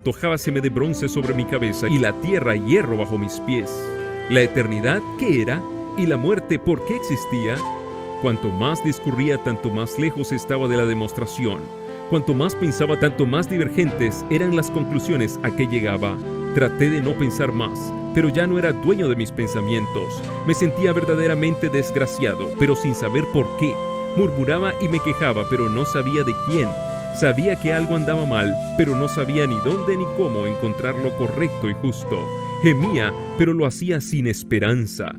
antojábaseme de bronce sobre mi cabeza y la tierra hierro bajo mis pies. La eternidad, ¿qué era? Y la muerte, ¿por qué existía? Cuanto más discurría, tanto más lejos estaba de la demostración. Cuanto más pensaba, tanto más divergentes eran las conclusiones a que llegaba. Traté de no pensar más, pero ya no era dueño de mis pensamientos. Me sentía verdaderamente desgraciado, pero sin saber por qué. Murmuraba y me quejaba, pero no sabía de quién. Sabía que algo andaba mal, pero no sabía ni dónde ni cómo encontrar lo correcto y justo. Gemía, pero lo hacía sin esperanza.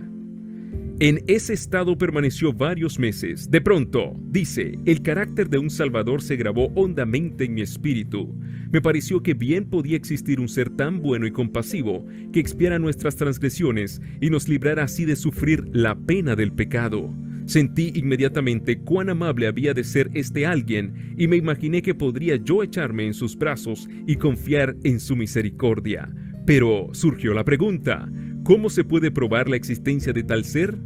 En ese estado permaneció varios meses. De pronto, dice, el carácter de un Salvador se grabó hondamente en mi espíritu. Me pareció que bien podía existir un ser tan bueno y compasivo que expiara nuestras transgresiones y nos librara así de sufrir la pena del pecado. Sentí inmediatamente cuán amable había de ser este alguien y me imaginé que podría yo echarme en sus brazos y confiar en su misericordia. Pero surgió la pregunta, ¿cómo se puede probar la existencia de tal ser?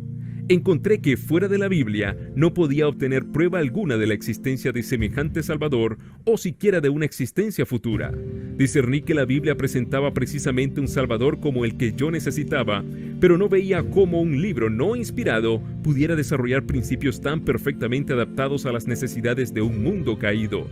Encontré que fuera de la Biblia no podía obtener prueba alguna de la existencia de semejante Salvador o siquiera de una existencia futura. Discerní que la Biblia presentaba precisamente un Salvador como el que yo necesitaba, pero no veía cómo un libro no inspirado pudiera desarrollar principios tan perfectamente adaptados a las necesidades de un mundo caído.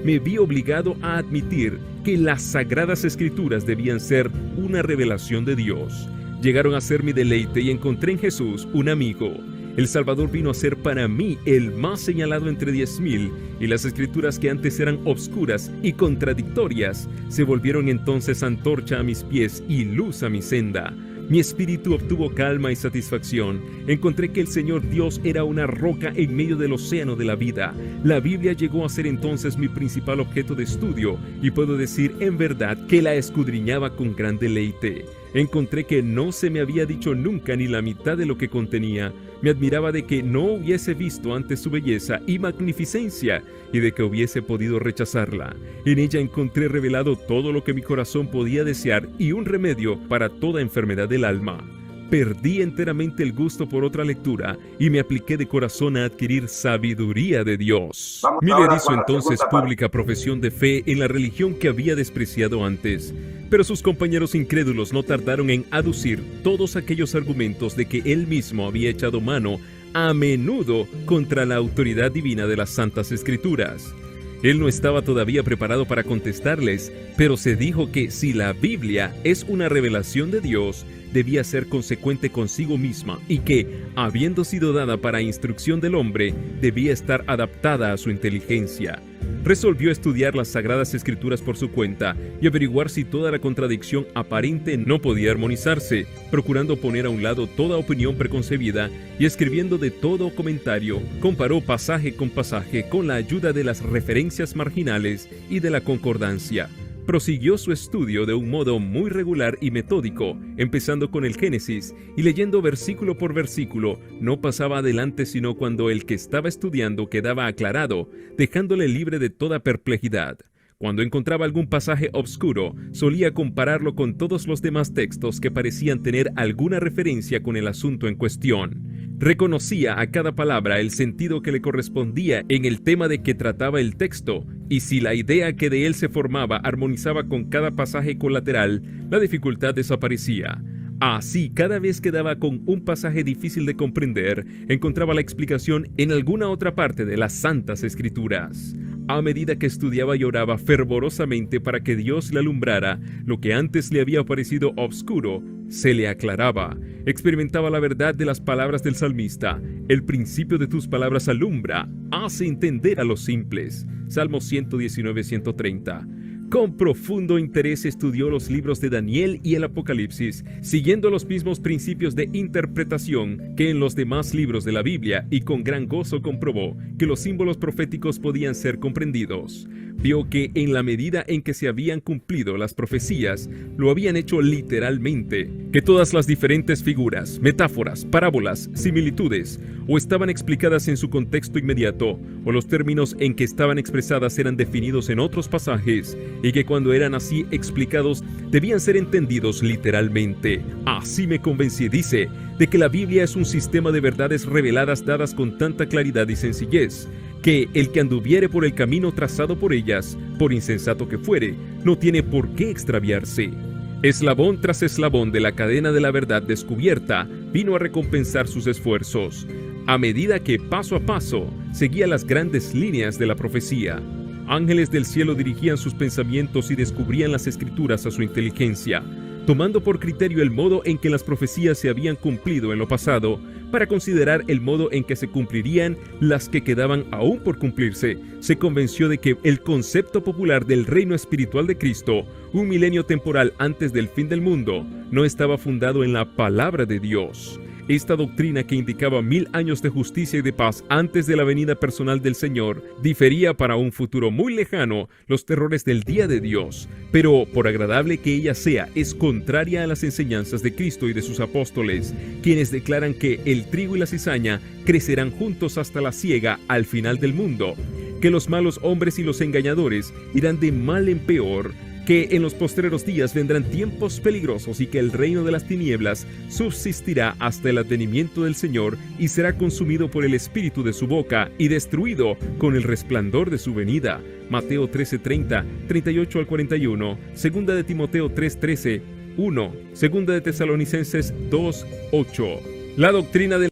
Me vi obligado a admitir que las Sagradas Escrituras debían ser una revelación de Dios. Llegaron a ser mi deleite y encontré en Jesús un amigo. El Salvador vino a ser para mí el más señalado entre 10,000, y las Escrituras que antes eran obscuras y contradictorias se volvieron entonces antorcha a mis pies y luz a mi senda. Mi espíritu obtuvo calma y satisfacción. Encontré que el Señor Dios era una roca en medio del océano de la vida. La Biblia llegó a ser entonces mi principal objeto de estudio y puedo decir en verdad que la escudriñaba con gran deleite. Encontré que no se me había dicho nunca ni la mitad de lo que contenía. Me admiraba de que no hubiese visto antes su belleza y magnificencia y de que hubiese podido rechazarla. En ella encontré revelado todo lo que mi corazón podía desear y un remedio para toda enfermedad del alma. Perdí enteramente el gusto por otra lectura y me apliqué de corazón a adquirir sabiduría de Dios. Miller hizo entonces pública profesión de fe en la religión que había despreciado antes, pero sus compañeros incrédulos no tardaron en aducir todos aquellos argumentos de que él mismo había echado mano a menudo contra la autoridad divina de las Santas Escrituras. Él no estaba todavía preparado para contestarles, pero se dijo que si la Biblia es una revelación de Dios, debía ser consecuente consigo misma y que, habiendo sido dada para instrucción del hombre, debía estar adaptada a su inteligencia. Resolvió estudiar las Sagradas Escrituras por su cuenta y averiguar si toda la contradicción aparente no podía armonizarse, procurando poner a un lado toda opinión preconcebida y escribiendo de todo comentario, comparó pasaje con pasaje con la ayuda de las referencias marginales y de la concordancia. Prosiguió su estudio de un modo muy regular y metódico, empezando con el Génesis y leyendo versículo por versículo. No pasaba adelante sino cuando el que estaba estudiando quedaba aclarado, dejándole libre de toda perplejidad. Cuando encontraba algún pasaje obscuro, solía compararlo con todos los demás textos que parecían tener alguna referencia con el asunto en cuestión. Reconocía a cada palabra el sentido que le correspondía en el tema de que trataba el texto, y si la idea que de él se formaba armonizaba con cada pasaje colateral, la dificultad desaparecía. Así, cada vez que daba con un pasaje difícil de comprender, encontraba la explicación en alguna otra parte de las Santas Escrituras. A medida que estudiaba y oraba fervorosamente para que Dios le alumbrara, lo que antes le había parecido obscuro, se le aclaraba. Experimentaba la verdad de las palabras del salmista. El principio de tus palabras alumbra, hace entender a los simples. Salmo 119-130. Con profundo interés estudió los libros de Daniel y el Apocalipsis, siguiendo los mismos principios de interpretación que en los demás libros de la Biblia, y con gran gozo comprobó que los símbolos proféticos podían ser comprendidos. Vio que en la medida en que se habían cumplido las profecías, lo habían hecho literalmente, que todas las diferentes figuras, metáforas, parábolas, similitudes, o estaban explicadas en su contexto inmediato, o los términos en que estaban expresadas eran definidos en otros pasajes, y que cuando eran así explicados, debían ser entendidos literalmente. Así me convencí, dice, de que la Biblia es un sistema de verdades reveladas dadas con tanta claridad y sencillez, que el que anduviere por el camino trazado por ellas, por insensato que fuere, no tiene por qué extraviarse. Eslabón tras eslabón de la cadena de la verdad descubierta vino a recompensar sus esfuerzos, a medida que paso a paso seguía las grandes líneas de la profecía. Ángeles del cielo dirigían sus pensamientos y descubrían las escrituras a su inteligencia, tomando por criterio el modo en que las profecías se habían cumplido en lo pasado, para considerar el modo en que se cumplirían las que quedaban aún por cumplirse. Se convenció de que el concepto popular del reino espiritual de Cristo, un milenio temporal antes del fin del mundo, no estaba fundado en la palabra de Dios. Esta doctrina, que indicaba 1000 años de justicia y de paz antes de la venida personal del Señor, difería para un futuro muy lejano los terrores del día de Dios. Pero, por agradable que ella sea, es contraria a las enseñanzas de Cristo y de sus apóstoles, quienes declaran que el trigo y la cizaña crecerán juntos hasta la siega al final del mundo, que los malos hombres y los engañadores irán de mal en peor, que en los postreros días vendrán tiempos peligrosos y que el reino de las tinieblas subsistirá hasta el advenimiento del Señor y será consumido por el espíritu de su boca y destruido con el resplandor de su venida. Mateo 13:30, 38 al 41, Segunda de Timoteo 3:13, 1, Segunda de Tesalonicenses 2:8. La doctrina del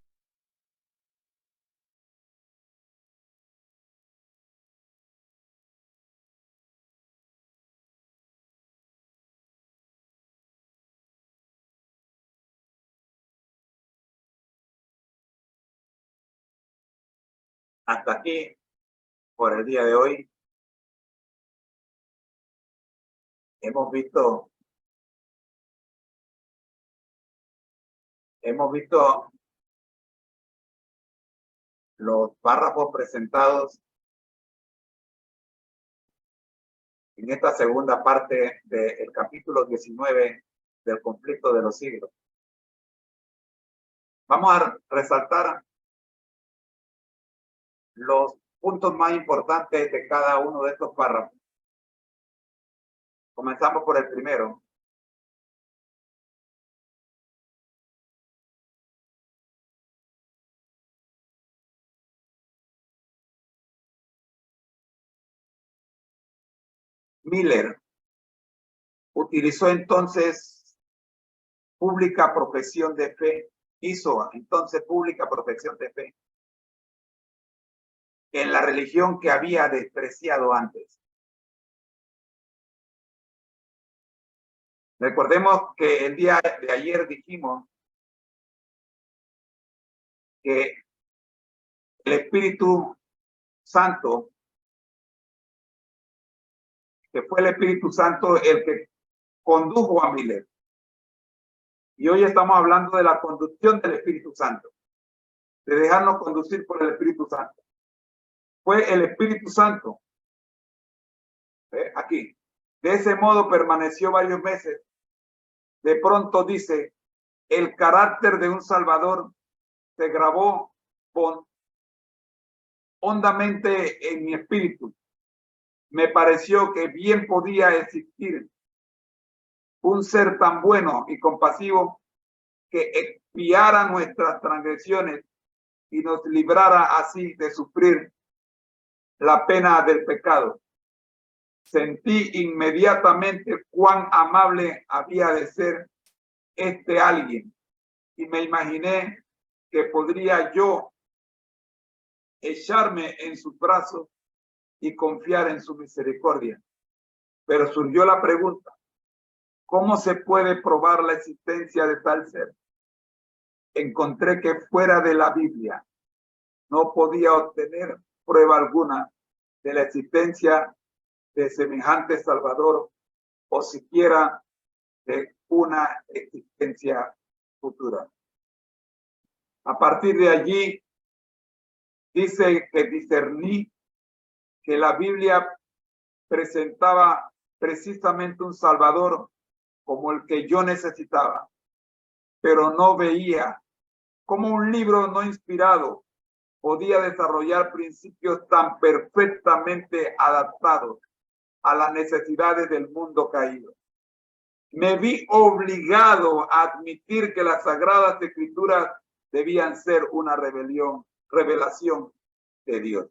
Hasta aquí por el día de hoy. Hemos visto los párrafos presentados en esta segunda parte del capítulo 19 del conflicto de los siglos. Vamos a resaltar los puntos más importantes de cada uno de estos párrafos. Comenzamos por el primero. Miller utilizó entonces pública profesión de fe, hizo entonces pública profesión de fe en la religión que había despreciado antes. Recordemos que el día de ayer dijimos que el Espíritu Santo, que fue el Espíritu Santo el que condujo a Miller. Y hoy estamos hablando de la conducción del Espíritu Santo, de dejarnos conducir por el Espíritu Santo. Fue el Espíritu Santo, aquí. De ese modo permaneció varios meses. De pronto dice, el carácter de un Salvador se grabó hondamente en mi espíritu. Me pareció que bien podía existir un ser tan bueno y compasivo que expiara nuestras transgresiones y nos librara así de sufrir la pena del pecado. Sentí inmediatamente cuán amable había de ser este alguien y me imaginé que podría yo echarme en sus brazos y confiar en su misericordia. Pero surgió la pregunta, ¿cómo se puede probar la existencia de tal ser? Encontré que fuera de la Biblia no podía obtener prueba alguna de la existencia de semejante Salvador o siquiera de una existencia futura. A partir de allí, dice que discerní que la Biblia presentaba precisamente un Salvador como el que yo necesitaba, pero no veía cómo un libro no inspirado podía desarrollar principios tan perfectamente adaptados a las necesidades del mundo caído. Me vi obligado a admitir que las Sagradas Escrituras debían ser una revelación de Dios.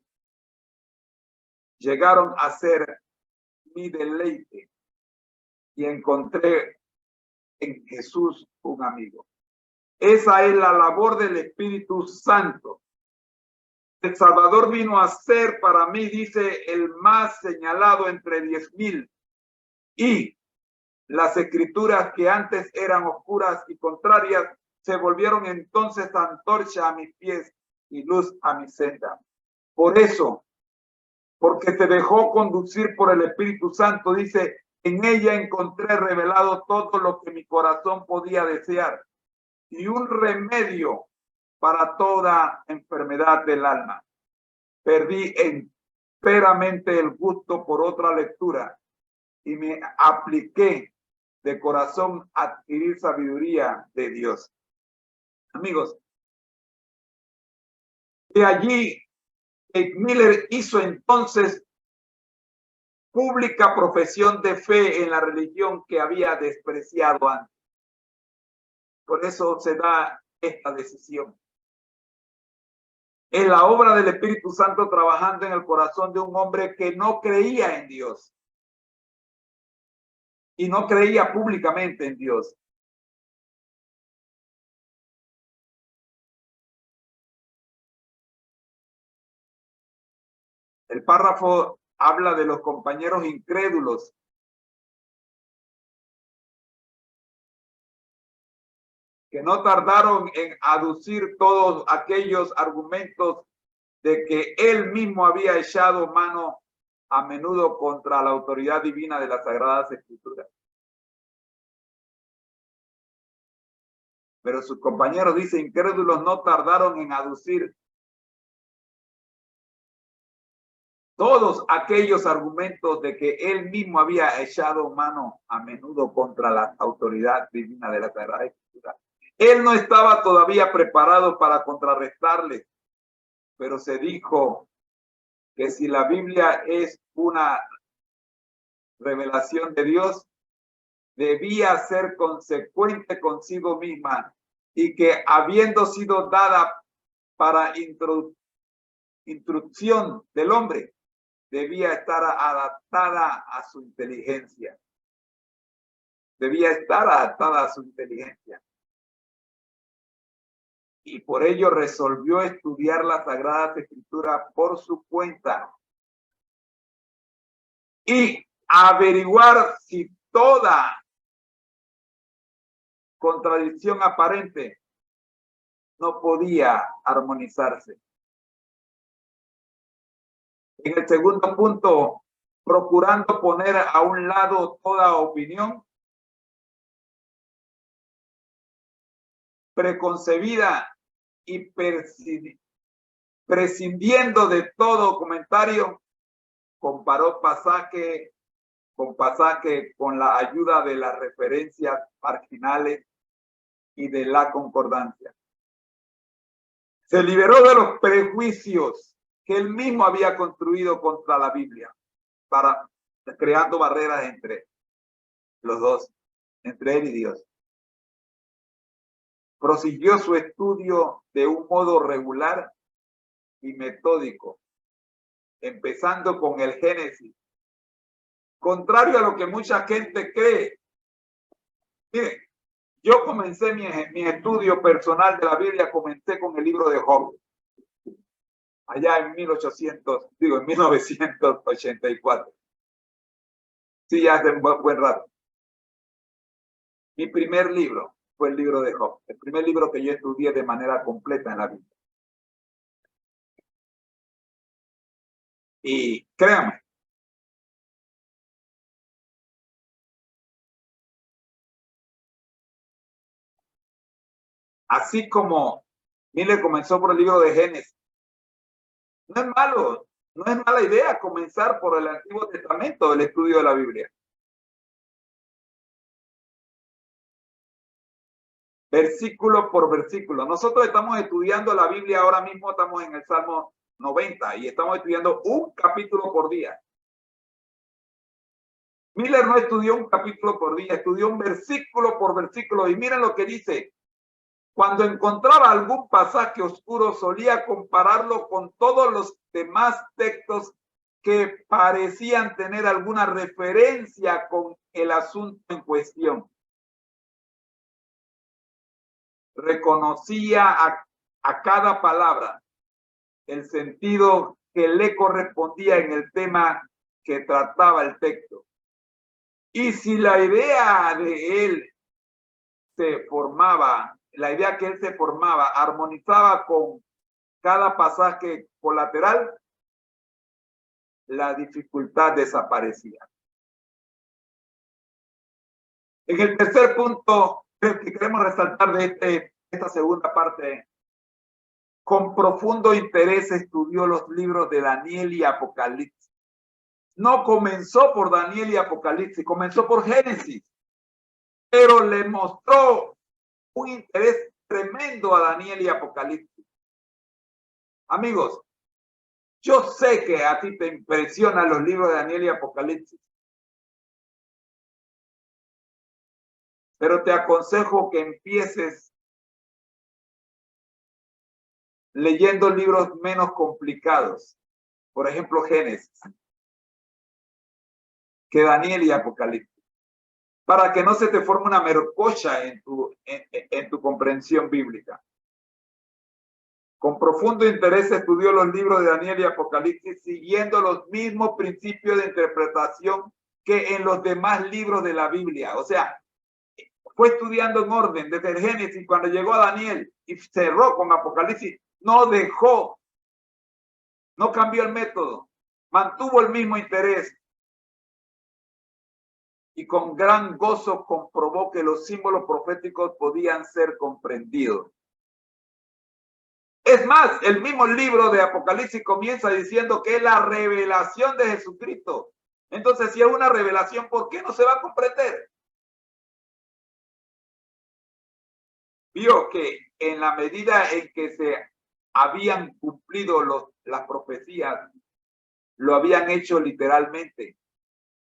llegaron a ser mi deleite y encontré en Jesús un amigo. Esa es la labor del Espíritu Santo. El Salvador vino a ser para mí, dice, el más señalado entre 10,000. Y las escrituras que antes eran oscuras y contrarias se volvieron entonces antorcha a mis pies y luz a mi senda. Por eso, porque se dejó conducir por el Espíritu Santo, dice, en ella encontré revelado todo lo que mi corazón podía desear y un remedio para toda enfermedad del alma. Perdí enteramente el gusto por otra lectura y me apliqué de corazón a adquirir sabiduría de Dios. Amigos, de allí Miller hizo entonces pública profesión de fe en la religión que había despreciado antes. Por eso se da esta decisión. Es la obra del Espíritu Santo trabajando en el corazón de un hombre que no creía en Dios y no creía públicamente en Dios. El párrafo habla de los compañeros incrédulos que no tardaron en aducir todos aquellos argumentos de que él mismo había echado mano a menudo contra la autoridad divina de las Sagradas Escrituras. Pero sus compañeros, dice, incrédulos no tardaron en aducir todos aquellos argumentos de que él mismo había echado mano a menudo contra la autoridad divina de la Sagrada Escritura. Él no estaba todavía preparado para contrarrestarle, pero se dijo que si la Biblia es una revelación de Dios, debía ser consecuente consigo misma y que habiendo sido dada para instrucción del hombre, debía estar adaptada a su inteligencia. Debía estar adaptada a su inteligencia. Y por ello resolvió estudiar las Sagradas Escrituras por su cuenta y averiguar si toda contradicción aparente no podía armonizarse. En el segundo punto, procurando poner a un lado toda opinión preconcebida y prescindiendo de todo comentario, comparó pasaje con la ayuda de las referencias marginales y de la concordancia. Se liberó de los prejuicios que él mismo había construido contra la Biblia, creando barreras entre los dos, entre él y Dios. Prosiguió su estudio de un modo regular y metódico, empezando con el Génesis. Contrario a lo que mucha gente cree. Miren, yo comencé mi estudio personal de la Biblia, comencé con el libro de Job, allá en 1984. Sí, ya hace un buen rato. Mi primer libro fue el libro de Job, el primer libro que yo estudié de manera completa en la Biblia. Y créanme, así como Miller comenzó por el libro de Génesis, no es malo, no es mala idea comenzar por el Antiguo Testamento, el estudio de la Biblia. Versículo por versículo. Nosotros estamos estudiando la Biblia ahora mismo, estamos en el Salmo 90 y estamos estudiando un capítulo por día. Miller no estudió un capítulo por día, estudió un versículo por versículo y miren lo que dice. Cuando encontraba algún pasaje oscuro, solía compararlo con todos los demás textos que parecían tener alguna referencia con el asunto en cuestión. Reconocía a cada palabra el sentido que le correspondía en el tema que trataba el texto. Y si la idea de él se formaba, la idea que él se formaba, armonizaba con cada pasaje colateral, la dificultad desaparecía. En el tercer punto que queremos resaltar de esta segunda parte, con profundo interés estudió los libros de Daniel y Apocalipsis. No comenzó por Daniel y Apocalipsis, comenzó por Génesis, pero le mostró un interés tremendo a Daniel y Apocalipsis. Amigos, yo sé que a ti te impresionan los libros de Daniel y Apocalipsis, pero te aconsejo que empieces leyendo libros menos complicados, por ejemplo Génesis, que Daniel y Apocalipsis, para que no se te forme una mercocha en tu comprensión bíblica. Con profundo interés estudió los libros de Daniel y Apocalipsis, siguiendo los mismos principios de interpretación que en los demás libros de la Biblia. O sea, fue estudiando en orden desde el Génesis, cuando llegó a Daniel y cerró con Apocalipsis, no dejó, no cambió el método, mantuvo el mismo interés y con gran gozo comprobó que los símbolos proféticos podían ser comprendidos. Es más, el mismo libro de Apocalipsis comienza diciendo que es la revelación de Jesucristo. Entonces, si es una revelación, ¿por qué no se va a comprender? Vio que en la medida en que se habían cumplido las profecías, lo habían hecho literalmente.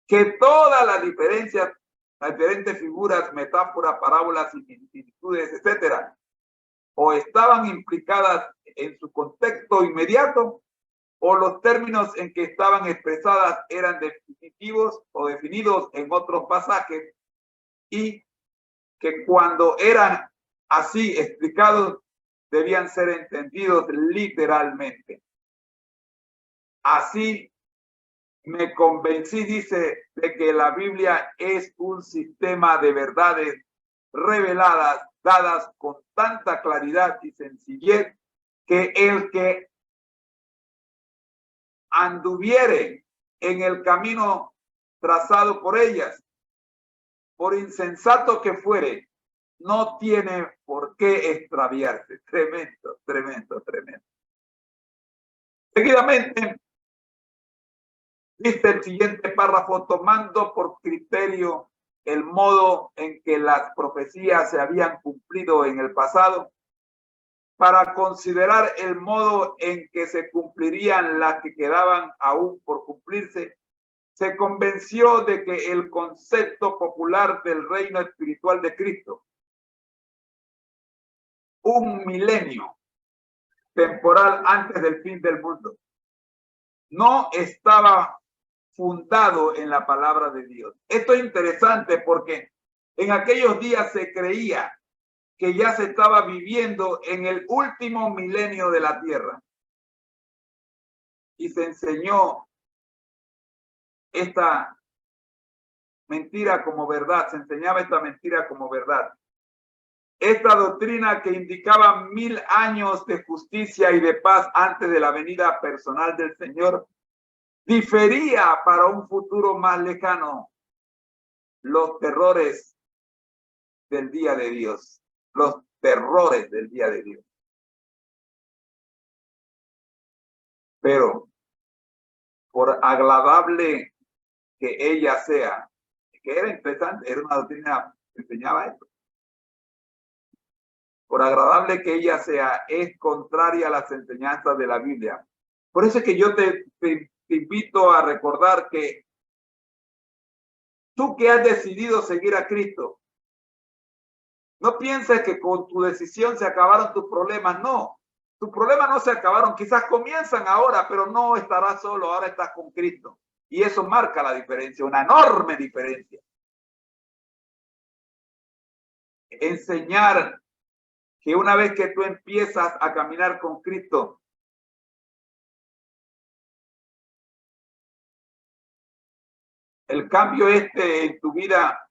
Que todas las diferencias, las diferentes figuras, metáforas, parábolas, similitudes, etcétera, o estaban implicadas en su contexto inmediato, o los términos en que estaban expresadas eran definitivos o definidos en otros pasajes, y que cuando eran así explicados, debían ser entendidos literalmente. Así me convencí, dice, de que la Biblia es un sistema de verdades reveladas, dadas con tanta claridad y sencillez, que el que anduviere en el camino trazado por ellas, por insensato que fuere, no tiene por qué extraviarse. Tremendo, tremendo, tremendo. Seguidamente, dice el siguiente párrafo, tomando por criterio el modo en que las profecías se habían cumplido en el pasado, para considerar el modo en que se cumplirían las que quedaban aún por cumplirse, se convenció de que el concepto popular del reino espiritual de Cristo, un milenio temporal antes del fin del mundo, no estaba fundado en la palabra de Dios. Esto es interesante porque en aquellos días se creía que ya se estaba viviendo en el último milenio de la tierra. Y se enseñó esta mentira como verdad, se enseñaba esta mentira como verdad. Esta doctrina que indicaba 1000 años de justicia y de paz antes de la venida personal del Señor, difería para un futuro más lejano los terrores del día de Dios, los terrores del día de Dios. Pero por agradable que ella sea, que era interesante, era una doctrina que enseñaba esto. Por agradable que ella sea, es contraria a las enseñanzas de la Biblia. Por eso es que yo te invito a recordar que tú que has decidido seguir a Cristo, no pienses que con tu decisión se acabaron tus problemas, no. tus problemas no se acabaron, quizás comienzan ahora, pero no estarás solo, ahora estás con Cristo. Y eso marca la diferencia, una enorme diferencia. Enseñar que una vez que tú empiezas a caminar con Cristo, el cambio en tu vida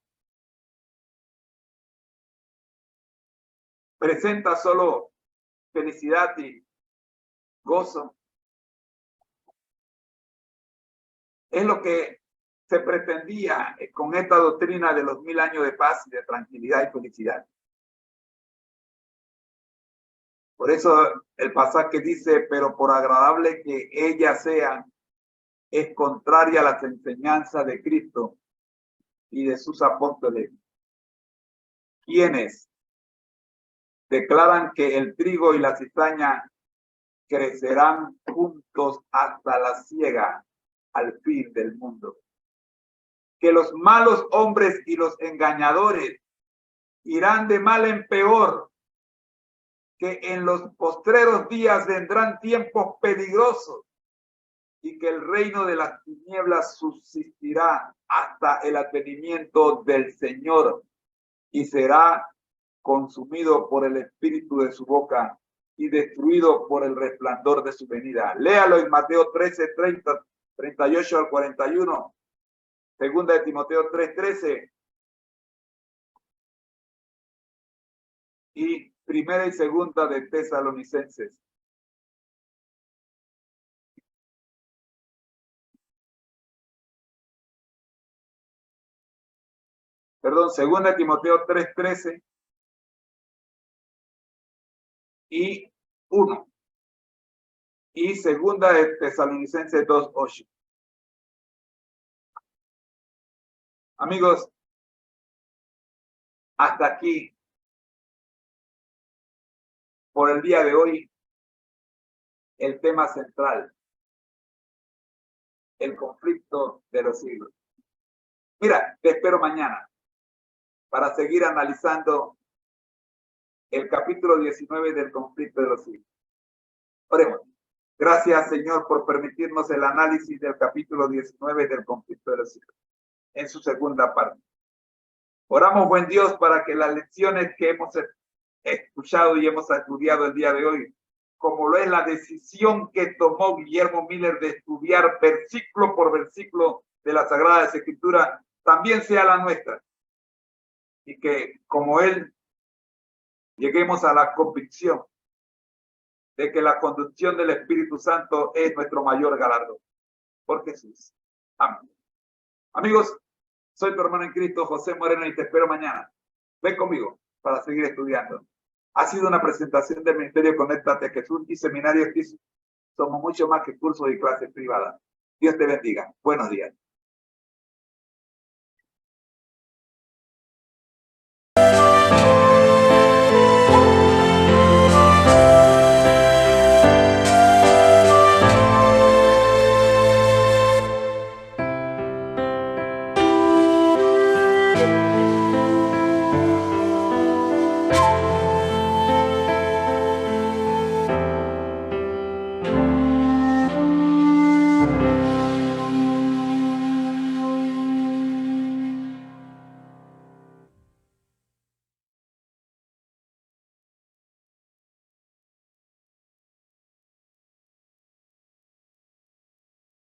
presenta solo felicidad y gozo. Es lo que se pretendía con esta doctrina de los 1000 años de paz, de tranquilidad y felicidad. Por eso el pasaje dice, pero por agradable que ella sea, es contraria a las enseñanzas de Cristo y de sus apóstoles, quienes declaran que el trigo y la cizaña crecerán juntos hasta la siega al fin del mundo. Que los malos hombres y los engañadores irán de mal en peor, que en los postreros días vendrán tiempos peligrosos y que el reino de las tinieblas subsistirá hasta el advenimiento del Señor y será consumido por el espíritu de su boca y destruido por el resplandor de su venida. Léalo en Mateo 13, 38 al 41, segunda de Timoteo 3, 13 y primera y segunda de Tesalonicenses. Perdón, segunda de Timoteo 3, 13 y 1. Y segunda de Tesalonicenses 2, 8. Amigos, hasta aquí por el día de hoy el tema central, el conflicto de los siglos. Mira, te espero mañana para seguir analizando el capítulo 19 del conflicto de los siglos. Oremos. Gracias, Señor, por permitirnos el análisis del capítulo 19 del conflicto de los siglos, en su segunda parte. Oramos, buen Dios, para que las lecciones que hemos escuchado y hemos estudiado el día de hoy, como lo es la decisión que tomó Guillermo Miller de estudiar versículo por versículo de la Sagrada Escritura, también sea la nuestra. Y que, como él, lleguemos a la convicción de que la conducción del Espíritu Santo es nuestro mayor galardón. Por Jesús. Amén. Amigos, soy tu hermano en Cristo, José Moreno, y te espero mañana. Ven conmigo para seguir estudiando. Ha sido una presentación del Ministerio Conéctate Jesús y Seminario Jesús. Somos mucho más que cursos y clases privadas. Dios te bendiga. Buenos días.